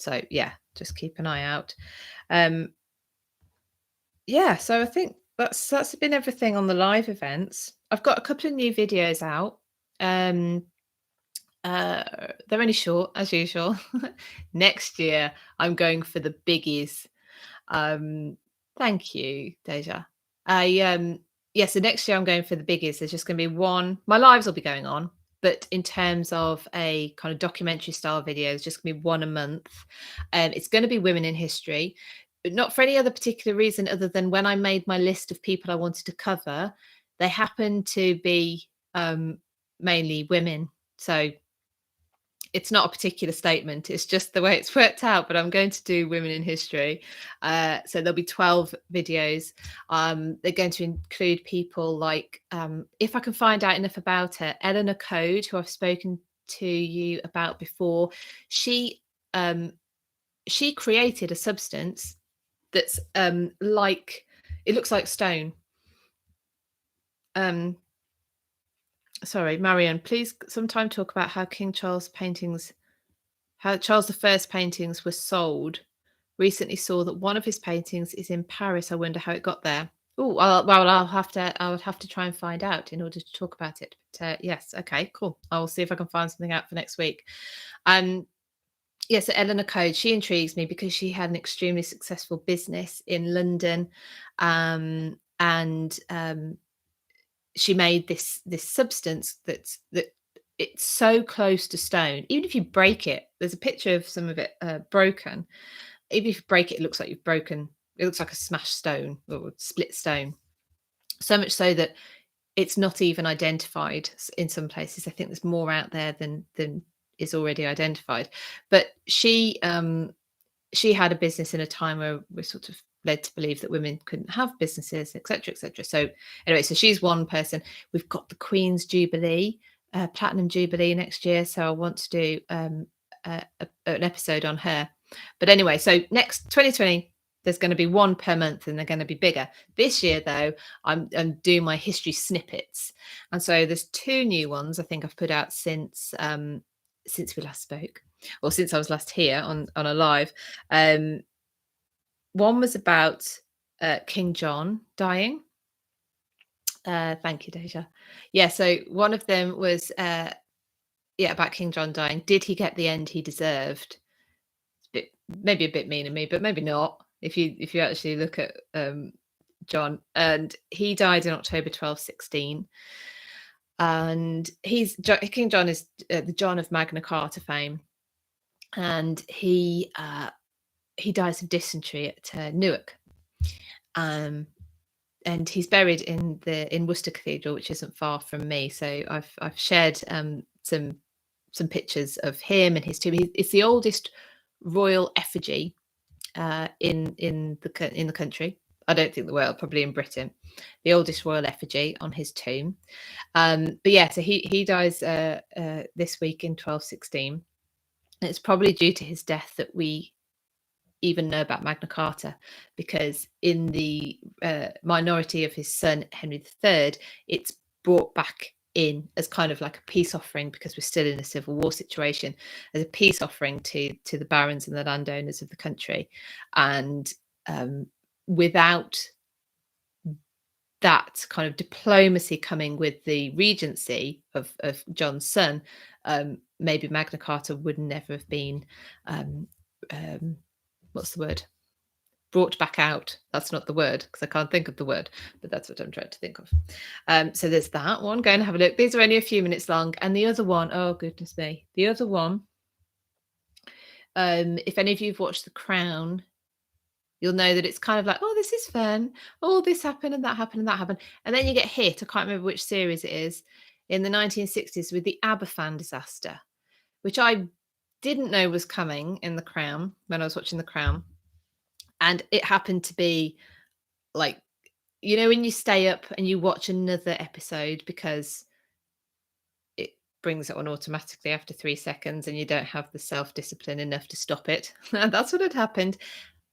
So yeah, just keep an eye out. Yeah, so I think that's been everything on the live events. I've got a couple of new videos out. Um, they're only short as usual. Next year, I'm going for the biggies. Thank you, Deja. Yeah, so next year I'm going for the biggies. There's just going to be one. My lives will be going on, but in terms of a kind of documentary style video, it's just going to be one a month. It's going to be women in history, but not for any other particular reason other than when I made my list of people I wanted to cover, they happen to be mainly women. So it's not a particular statement, it's just the way it's worked out, but I'm going to do women in history. So there'll be 12 videos. They're going to include people like, if I can find out enough about her, Eleanor Code, who I've spoken to you about before. She created a substance that's like, it looks like stone. Sorry, Marianne, please sometime talk about how King Charles paintings, how Charles I's paintings were sold. Recently saw that one of his paintings is in Paris. I wonder how it got there. Oh, well, I would have to try and find out in order to talk about it. But yes, okay, cool. I'll see if I can find something out for next week. Yes, Eleanor Code, she intrigues me because she had an extremely successful business in London, and she made this substance that it's so close to stone. Even if you break it, there's a picture of some of it broken. Even if you break it, it looks like you've broken. It looks like a smashed stone or split stone. So much so that it's not even identified in some places. I think there's more out there than is already identified. But she had a business in a time where we're sort of led to believe that women couldn't have businesses, etc., etc. So anyway, so she's one person. We've got the Queen's Jubilee, Platinum Jubilee next year. So I want to do an episode on her. But anyway, so next 2020, there's going to be one per month and they're going to be bigger. This year, though, I'm doing my history snippets. And so there's 2 new ones I think I've put out since we last spoke, or since I was last here on a live. One was about King John dying. Thank you, Deja. Yeah, so one of them was about King John dying. Did he get the end he deserved? Maybe a bit mean of me, but maybe not. If you actually look at John, and he died in October 1216. And King John is the John of Magna Carta fame, and he dies of dysentery at Newark, and he's buried in Worcester Cathedral, which isn't far from me. So I've shared some pictures of him and his tomb. It's the oldest royal effigy in the country. I don't think the world, probably in Britain, the oldest royal effigy on his tomb. But yeah, so he dies this week in 1216. And it's probably due to his death that we even know about Magna Carta, because in the minority of his son Henry III, it's brought back in as kind of like a peace offering, because we're still in a civil war situation, as a peace offering to the barons and the landowners of the country. And without that kind of diplomacy coming with the regency of John's son, maybe Magna Carta would never have been what's the word? Brought back out. That's not the word, because I can't think of the word, but that's what I'm trying to think of. So there's that one. Go and have a look. These are only a few minutes long. And the other one, oh goodness me, the other one, if any of you have watched The Crown, you'll know that it's kind of like, oh, this is fun. Oh, this happened and that happened and that happened. And then you get hit, I can't remember which series it is, in the 1960s with the Aberfan disaster, which I didn't know was coming in The Crown when I was watching The Crown. And it happened to be like, you know, when you stay up and you watch another episode because it brings it on automatically after 3 seconds and you don't have the self-discipline enough to stop it. That's what had happened.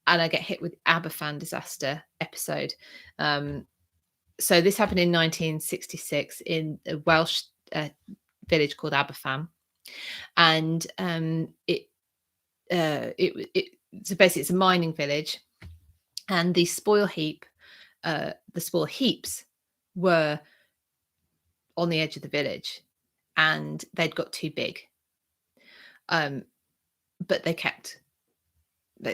And I get hit with Aberfan Disaster episode. So this happened in 1966 in a Welsh village called Aberfan. And so basically it's a mining village, and the spoil heaps were on the edge of the village, and they'd got too big. But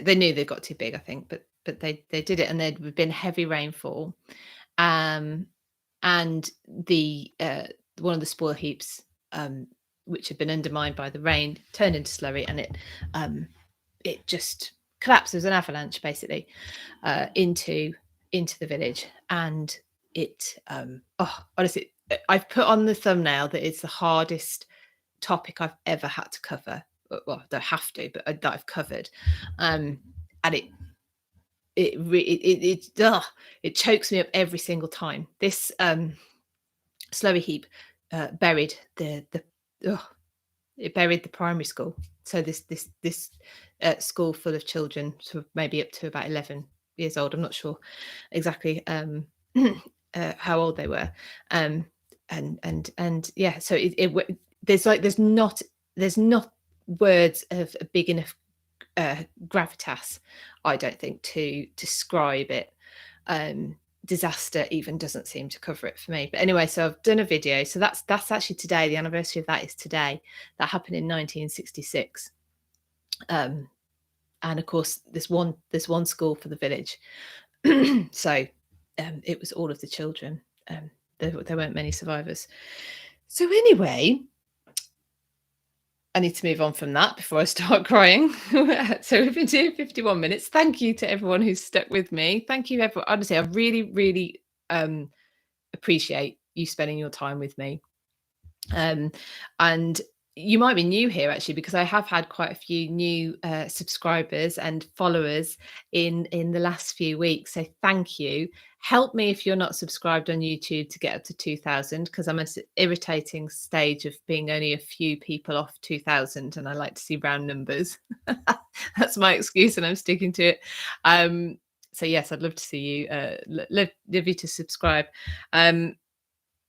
they knew they got too big, I think, but they did it, and there'd been heavy rainfall, and the one of the spoil heaps, which had been undermined by the rain, turned into slurry, and it just collapsed. There was an avalanche basically into the village, and it honestly, I've put on the thumbnail that it's the hardest topic I've ever had to cover. Well, I don't have to, but that I've covered, and it chokes me up every single time. This slurry heap buried it buried the primary school. So this school full of children, sort of maybe up to about 11 years old. I'm not sure exactly how old they were, and yeah. So there's not words of a big enough gravitas, I don't think, to describe it. Disaster even doesn't seem to cover it for me. But anyway, so I've done a video. So that's actually today. The anniversary of that is today. That happened in 1966. And of course, there's one school for the village. So it was all of the children. There weren't many survivors. So anyway, I need to move on from that before I start crying. So we've been doing 51 minutes. Thank you to everyone who's stuck with me. Thank you, everyone. Honestly, I really, really appreciate you spending your time with me. And you might be new here, actually, because I have had quite a few new subscribers and followers in the last few weeks. So thank you. Help me if you're not subscribed on YouTube to get up to 2,000, because I'm at an irritating stage of being only a few people off 2,000, and I like to see round numbers. That's my excuse, and I'm sticking to it. So yes, I'd love to see you. Love you to subscribe. And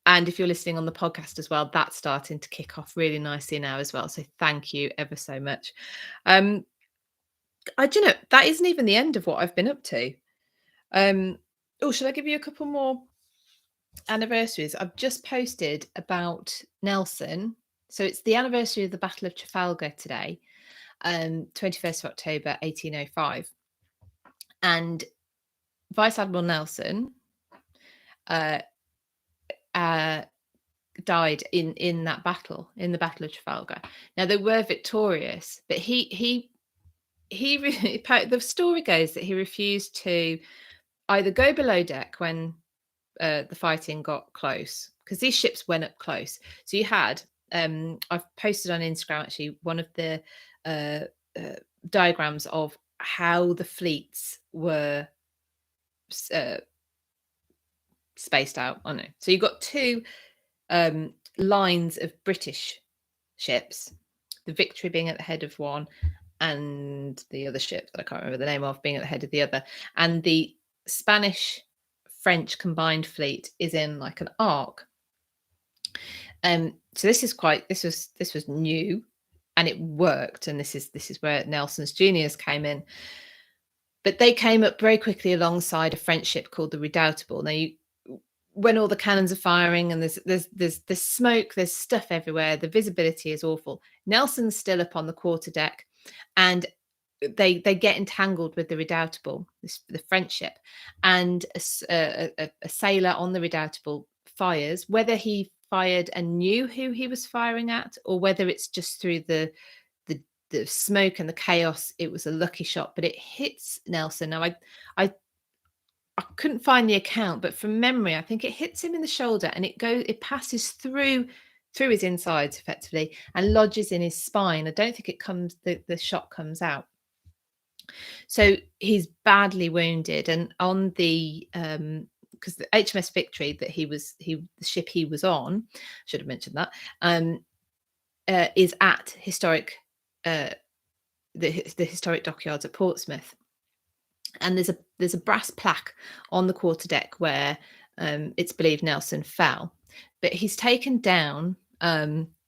if you're listening on the podcast as well, that's starting to kick off really nicely now as well. So thank you ever so much. Do you know, that isn't even the end of what I've been up to. Should I give you a couple more anniversaries? I've just posted about Nelson. So it's the anniversary of the Battle of Trafalgar today, 21st of October, 1805. And Vice Admiral Nelson died in that battle, in the Battle of Trafalgar. Now, they were victorious, but he the story goes that he refused to either go below deck when the fighting got close, because these ships went up close. So you had, I've posted on Instagram actually one of the diagrams of how the fleets were spaced out. I know. So you've got two lines of British ships, the Victory being at the head of one, and the other ship that I can't remember the name of being at the head of the other. And the Spanish French combined fleet is in like an arc. So this was new, and it worked. And this is where Nelson's juniors came in. But they came up very quickly alongside a French ship called the Redoubtable. Now, when all the cannons are firing and there's smoke, there's stuff everywhere, the visibility is awful. Nelson's still up on the quarterdeck, and they get entangled with the Redoubtable, the French ship, and a sailor on the Redoubtable fires. Whether he fired and knew who he was firing at, or whether it's just through the smoke and the chaos, it was a lucky shot, but it hits Nelson. Now, I couldn't find the account, but from memory, I think it hits him in the shoulder, and it passes through his insides effectively and lodges in his spine. I don't think the shot comes out. So he's badly wounded, and on the because the HMS Victory that the ship he was on, should have mentioned that, is at historic the historic dockyards at Portsmouth. And there's a brass plaque on the quarterdeck where it's believed Nelson fell, but he's taken down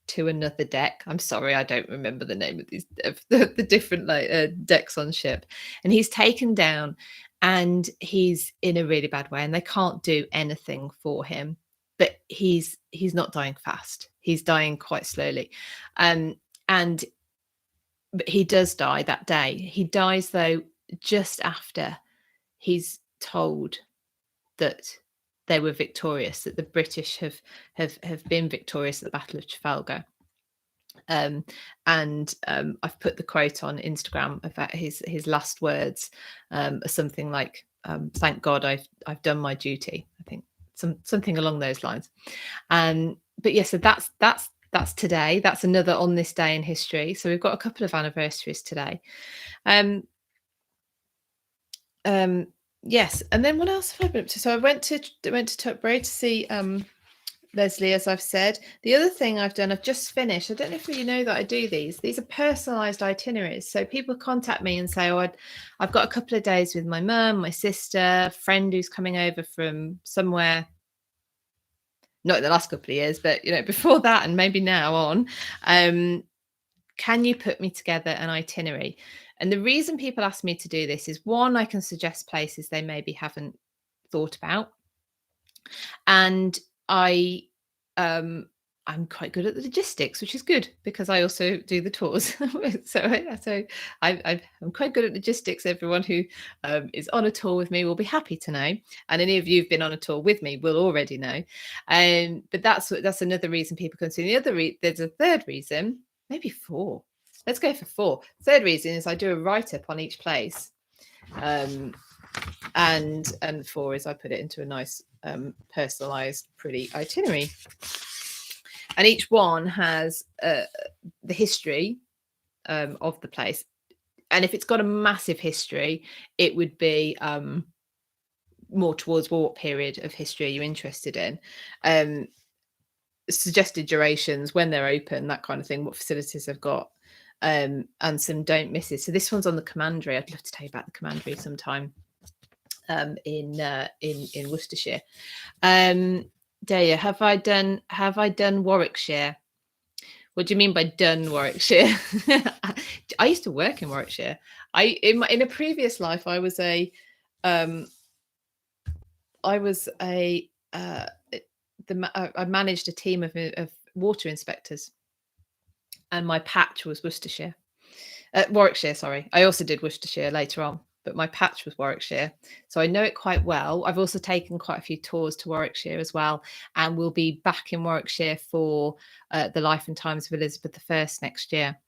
to another deck. I'm sorry, I don't remember the name of these the different decks on ship. And he's taken down, and he's in a really bad way, and they can't do anything for him. But he's not dying fast. He's dying quite slowly, and but he does die that day. He dies though just after he's told that they were victorious, that the British have been victorious at the Battle of Trafalgar. And I've put the quote on Instagram about his last words, something like, "Thank God I've done my duty." I think something along those lines. But yeah, so that's today. That's another on this day in history. So we've got a couple of anniversaries today. Yes, and then what else have I been up to? So I went to Tutbury to see Leslie, as I've said. The other thing I've done, I've just finished. I don't know if you know that I do these. These are personalised itineraries. So people contact me and say, "Oh, I've got a couple of days with my mum, my sister, friend who's coming over from somewhere." Not in the last couple of years, but before that, and maybe now on. Can you put me together an itinerary? And the reason people ask me to do this is, one, I can suggest places they maybe haven't thought about, and I'm quite good at the logistics, which is good because I also do the tours. so I'm quite good at logistics. Everyone who is on a tour with me will be happy to know, and any of you who've been on a tour with me will already know. But that's another reason people come to me. There's a third reason, maybe four. Let's go for four. Third reason is I do a write-up on each place. And four is I put it into a nice personalized, pretty itinerary. And each one has the history of the place. And if it's got a massive history, it would be more towards what period of history you're interested in. Suggested durations, when they're open, that kind of thing, what facilities they've got, and some don't misses. So this one's on the Commandery. I'd love to tell you about the Commandery sometime in Worcestershire. Daya, have I done Warwickshire? What do you mean by done Warwickshire? I used to work in Warwickshire. In a previous life, I managed a team of water inspectors, and my patch was Warwickshire. Sorry, I also did Worcestershire later on, but my patch was Warwickshire, so I know it quite well. I've also taken quite a few tours to Warwickshire as well, and we'll be back in Warwickshire for the life and times of Elizabeth I next year.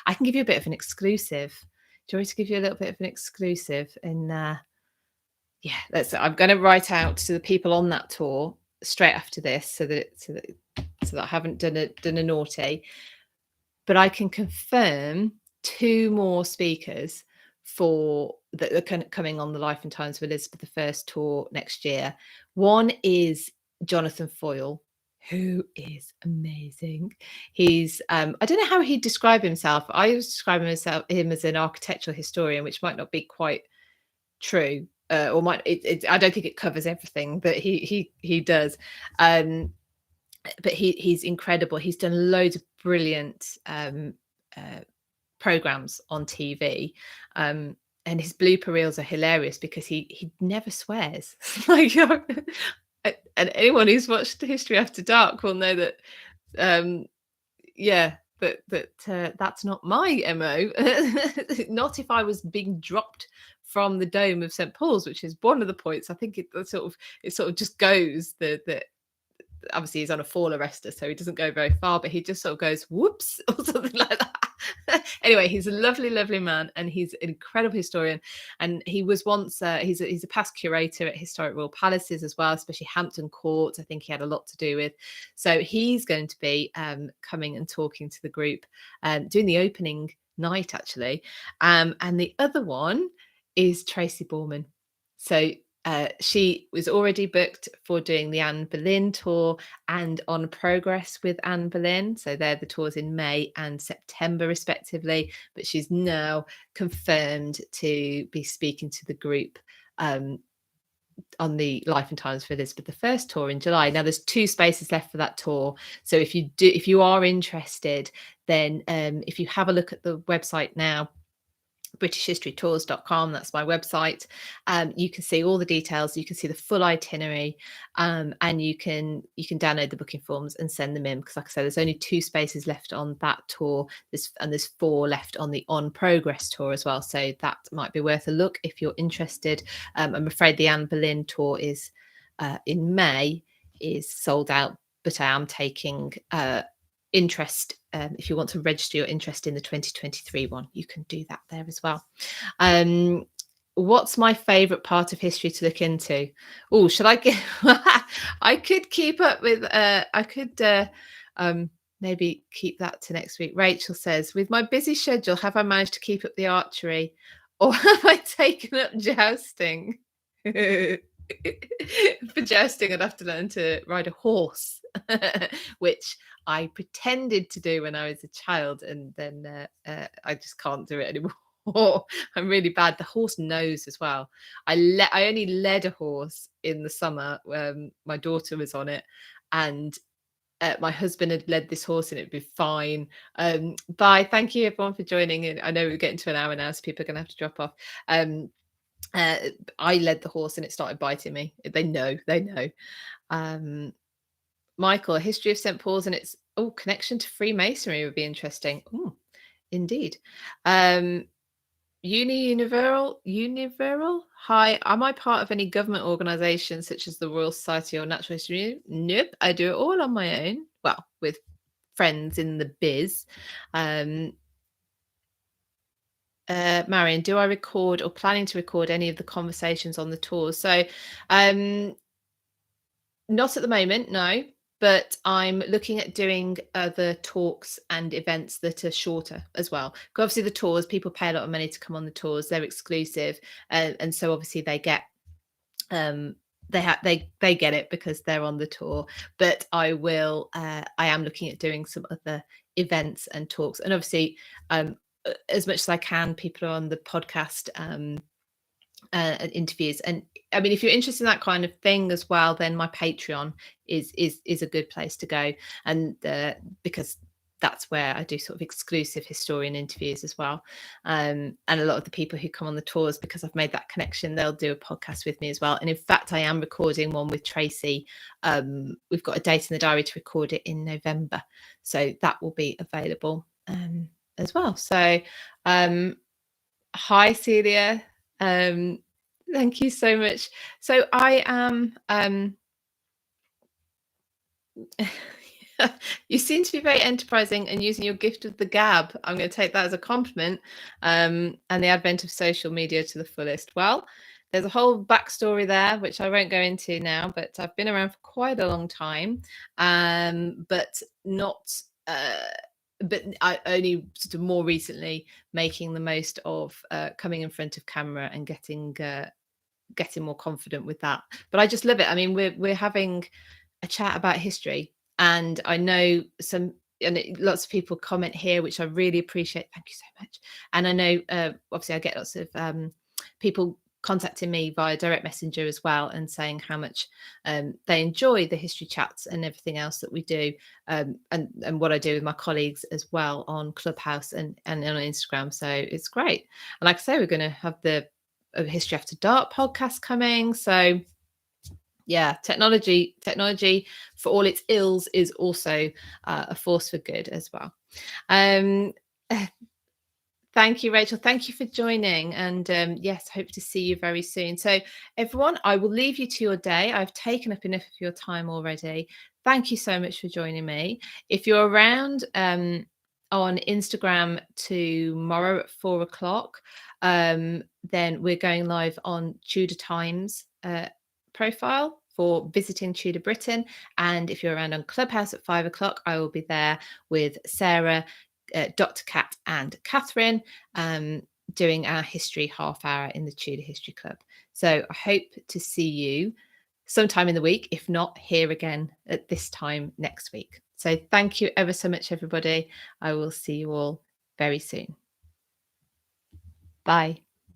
I can give you a bit of an exclusive. Do you want me to give you a little bit of an exclusive? And yeah, I'm going to write out to the people on that tour straight after this, so that I haven't done a naughty. But I can confirm 2 more speakers for that are coming on the Life and Times of Elizabeth I tour next year. One is Jonathan Foyle, who is amazing. He's I don't know how he'd describe himself. I was describing him as an architectural historian, which might not be quite true, or might I don't think it covers everything, but he does. But he's incredible. He's done loads of brilliant programs on TV, and his blooper reels are hilarious because he never swears. Like, and anyone who's watched History After Dark will know that. That's not my MO. Not if I was being dropped from the dome of St. Paul's, which is one of the points. I think it sort of just goes that. Obviously he's on a fall arrestor, so he doesn't go very far, but he just sort of goes whoops or something like that. Anyway, he's a lovely man, and he's an incredible historian, and he was once he's a past curator at historic royal palaces as well, especially Hampton Court. I think he had a lot to do with, so he's going to be coming and talking to the group, doing the opening night actually, and the other one is Tracy Borman. So she was already booked for doing the Anne Boleyn tour and On Progress with Anne Boleyn. So they're the tours in May and September respectively. But she's now confirmed to be speaking to the group on the Life and Times for Elizabeth I tour in July. Now there's 2 spaces left for that tour. So if you are interested, then if you have a look at the website now, britishhistorytours.com, that's my website. You can see all the details, you can see the full itinerary, and you can download the booking forms and send them in, because like I said, there's only 2 spaces left on that tour, there's 4 left on the On Progress tour as well, so that might be worth a look if you're interested. I'm afraid the Anne Boleyn tour is in May, is sold out, but I am taking interest. If you want to register your interest in the 2023 one, you can do that there as well. What's my favorite part of history to look into? Oh, should I get I could keep up with maybe keep that to next week. Rachel says, with my busy schedule, have I managed to keep up the archery, or have I taken up jousting? For jousting, I'd have to learn to ride a horse, which I pretended to do when I was a child, and then I just can't do it anymore. I'm really bad. The horse knows as well. I only led a horse in the summer when my daughter was on it, and my husband had led this horse and it'd be fine. Bye. Thank you everyone for joining in. I know we're getting to an hour now, so people are going to have to drop off. I led the horse and it started biting me. They know. Michael, a history of St. Paul's and its connection to Freemasonry would be interesting. Ooh, indeed. Univeral. Hi, am I part of any government organisation such as the Royal Society or Natural History? Nope, I do it all on my own. Well, with friends in the biz. Marion, do I record or planning to record any of the conversations on the tours? So not at the moment, no, but I'm looking at doing other talks and events that are shorter as well. Because obviously the tours, people pay a lot of money to come on the tours, they're exclusive, and so obviously they get they get it because they're on the tour. But I am looking at doing some other events and talks, and obviously as much as I can, people are on the podcast interviews. And I mean, if you're interested in that kind of thing as well, then my Patreon is a good place to go, and because that's where I do sort of exclusive historian interviews as well. And a lot of the people who come on the tours, because I've made that connection, they'll do a podcast with me as well. And in fact, I am recording one with Tracy. We've got a date in the diary to record it in November, so that will be available as well. So hi Celia, thank you so much. So I am you seem to be very enterprising and using your gift of the gab. I'm going to take that as a compliment, and the advent of social media to the fullest. Well, there's a whole backstory there, which I won't go into now, but I've been around for quite a long time, but not but I only sort of more recently making the most of coming in front of camera and getting more confident with that. But I just love it. I mean, we're having a chat about history, and I know lots of people comment here, which I really appreciate. Thank you so much. And I know obviously I get lots of people contacting me via direct messenger as well, and saying how much they enjoy the history chats and everything else that we do, and what I do with my colleagues as well on Clubhouse and on Instagram. So it's great. And like I say, we're going to have the History After Dark podcast coming. So yeah, technology for all its ills is also a force for good as well. Thank you, Rachel. Thank you for joining. And yes, hope to see you very soon. So everyone, I will leave you to your day. I've taken up enough of your time already. Thank you so much for joining me. If you're around on Instagram tomorrow at 4 o'clock, then we're going live on Tudor Times profile for visiting Tudor Britain. And if you're around on Clubhouse at 5 o'clock, I will be there with Sarah, Dr. Kat and Catherine, doing our history half hour in the Tudor History Club. So I hope to see you sometime in the week, if not here again at this time next week. So thank you ever so much, everybody. I will see you all very soon. Bye.